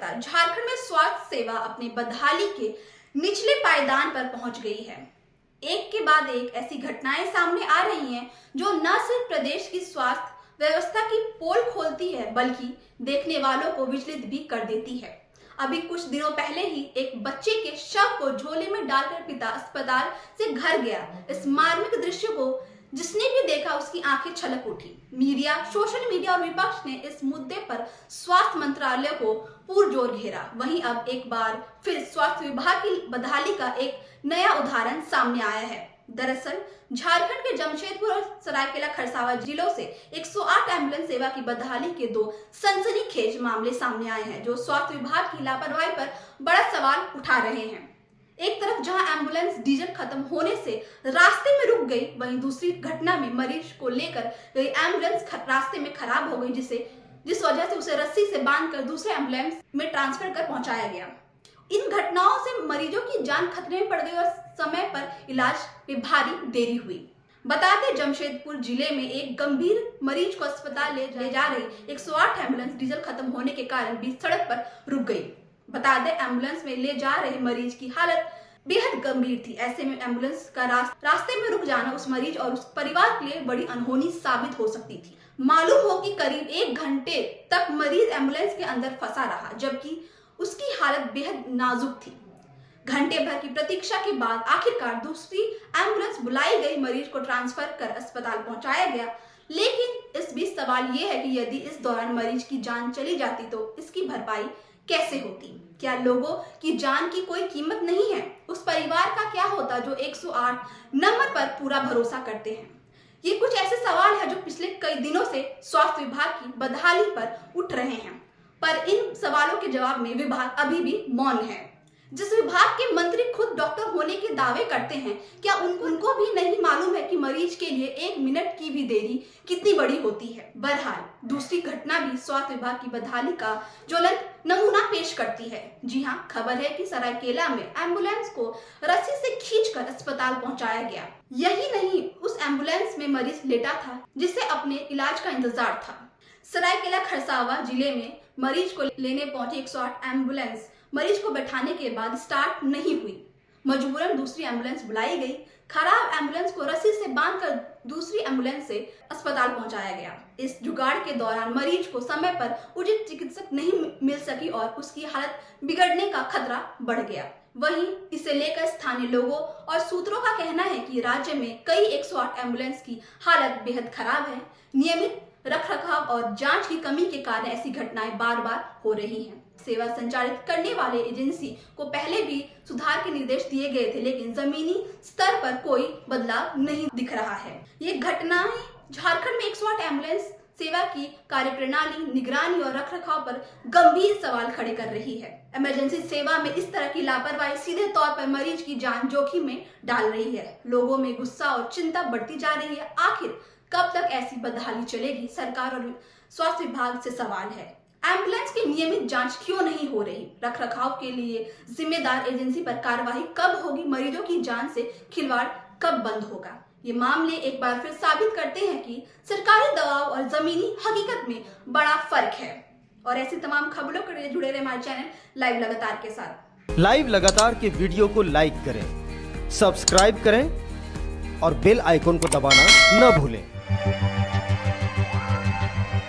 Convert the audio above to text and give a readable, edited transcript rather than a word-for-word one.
लगातार झारखंड में स्वास्थ्य सेवा अपनी बदहाली के निचले पायदान पर पहुंच गई है। एक के बाद एक ऐसी घटनाएं सामने आ रही हैं जो न सिर्फ प्रदेश की स्वास्थ्य व्यवस्था की पोल खोलती है बल्कि देखने वालों को विचलित भी कर देती है। अभी कुछ दिनों पहले ही एक बच्चे के शव को झोले में डालकर पिता अस्पताल से घर गया। इस मार्मिक दृश्य को जिसने भी देखा उसकी आंखें छलक उठी। मीडिया, सोशल मीडिया और विपक्ष ने इस मुद्दे पर स्वास्थ्य मंत्रालय को पुरजोर घेरा। वहीं अब एक बार फिर स्वास्थ्य विभाग की बदहाली का एक नया उदाहरण सामने आया है। दरअसल झारखंड के जमशेदपुर और सरायकेला खरसावां जिलों से 108 एम्बुलेंस सेवा की बदहाली के दो सनसनीखेज मामले सामने आए हैं जो स्वास्थ्य विभाग की लापरवाही पर बड़ा सवाल उठा रहे हैं। एक तरफ जहां एम्बुलेंस डीजल खत्म होने से रास्ते में रुक गई, वहीं दूसरी घटना में मरीज को लेकर गई एम्बुलेंस रास्ते में खराब हो गई, जिस वजह से उसे रस्सी से बांधकर दूसरे एम्बुलेंस में ट्रांसफर कर पहुंचाया गया। इन घटनाओं से मरीजों की जान खतरे में पड़ गई और समय पर इलाज में भारी देरी हुई। बता दें, जमशेदपुर जिले में एक गंभीर मरीज को अस्पताल ले जा रही 108 एम्बुलेंस डीजल खत्म होने के कारण बीच सड़क पर रुक गई। बता दें, एम्बुलेंस में ले जा रहे मरीज की हालत बेहद गंभीर थी। ऐसे में एम्बुलेंस का रास्ते में रुक जाना उस मरीज और उस परिवार के लिए बड़ी अनहोनी साबित हो सकती थी। मालूम हो कि करीब 1 घंटे तक मरीज एम्बुलेंस के अंदर फंसा रहा, जबकि उसकी हालत बेहद नाजुक थी। घंटे भर की प्रतीक्षा के बाद आखिरकार दूसरी एम्बुलेंस बुलाई गई, मरीज को ट्रांसफर कर अस्पताल पहुंचाया गया। लेकिन इस बीच सवाल यह है कि यदि इस दौरान मरीज की जान चली जाती तो इसकी भरपाई कैसे होती? क्या लोगों की जान की कोई कीमत नहीं है? उस परिवार का क्या होता जो 108 नंबर पर पूरा भरोसा करते हैं? ये कुछ ऐसे सवाल है जो पिछले कई दिनों से स्वास्थ्य विभाग की बदहाली पर उठ रहे हैं, पर इन सवालों के जवाब में विभाग अभी भी मौन है। जिस विभाग के मंत्री खुद डॉक्टर होने के दावे करते हैं, क्या उनको भी नहीं मालूम है कि मरीज के लिए 1 मिनट की भी देरी कितनी बड़ी होती है? बहरहाल दूसरी घटना भी स्वास्थ्य विभाग की बदहाली का ज्वलंत नमूना पेश करती है। जी हां, खबर है कि सरायकेला में एम्बुलेंस को रस्सी से खींचकर अस्पताल पहुंचाया गया। यही नहीं, उस एम्बुलेंस में मरीज लेटा था जिसे अपने इलाज का इंतजार था। सरायकेला खरसावां जिले में मरीज को लेने पहुंची 108 एम्बुलेंस मरीज को बैठाने के बाद स्टार्ट नहीं हुई। मजबूरन दूसरी एम्बुलेंस बुलाई गई। खराब एम्बुलेंस को रस्सी से बांधकर दूसरी एम्बुलेंस से अस्पताल पहुंचाया गया। इस जुगाड़ के दौरान मरीज को समय पर उचित चिकित्सक नहीं मिल सकी और उसकी हालत बिगड़ने का खतरा बढ़ गया। वहीं इसे लेकर स्थानीय लोगों और सूत्रों का कहना है कि राज्य में कई 108 एम्बुलेंस की हालत बेहद खराब है। नियमित रखरखाव और जांच की कमी के कारण ऐसी घटनाएं बार बार हो रही हैं। सेवा संचालित करने वाले एजेंसी को पहले भी सुधार के निर्देश दिए गए थे, लेकिन जमीनी स्तर पर कोई बदलाव नहीं दिख रहा है। ये घटनाएं झारखंड में 108 एम्बुलेंस सेवा की कार्यप्रणाली, निगरानी और रखरखाव पर गंभीर सवाल खड़े कर रही है। इमरजेंसी सेवा में इस तरह की लापरवाही सीधे तौर पर मरीज की जान जोखिम में डाल रही है। लोगों में गुस्सा और चिंता बढ़ती जा रही है। आखिर कब तक ऐसी बदहाली चलेगी? सरकार और स्वास्थ्य विभाग से सवाल है। एम्बुलेंस की नियमित जांच क्यों नहीं हो रही? रखरखाव के लिए जिम्मेदार एजेंसी पर कार्रवाई कब होगी? मरीजों की जान से खिलवाड़ कब बंद होगा? ये मामले एक बार फिर साबित करते हैं कि सरकारी दबाव और जमीनी हकीकत में बड़ा फर्क है। और ऐसी तमाम खबरों के लिए जुड़े रहे हमारे चैनल लाइव लगातार के साथ। लाइव लगातार के वीडियो को लाइक करें, सब्सक्राइब करें और बेल आइकॉन को दबाना न भूलें।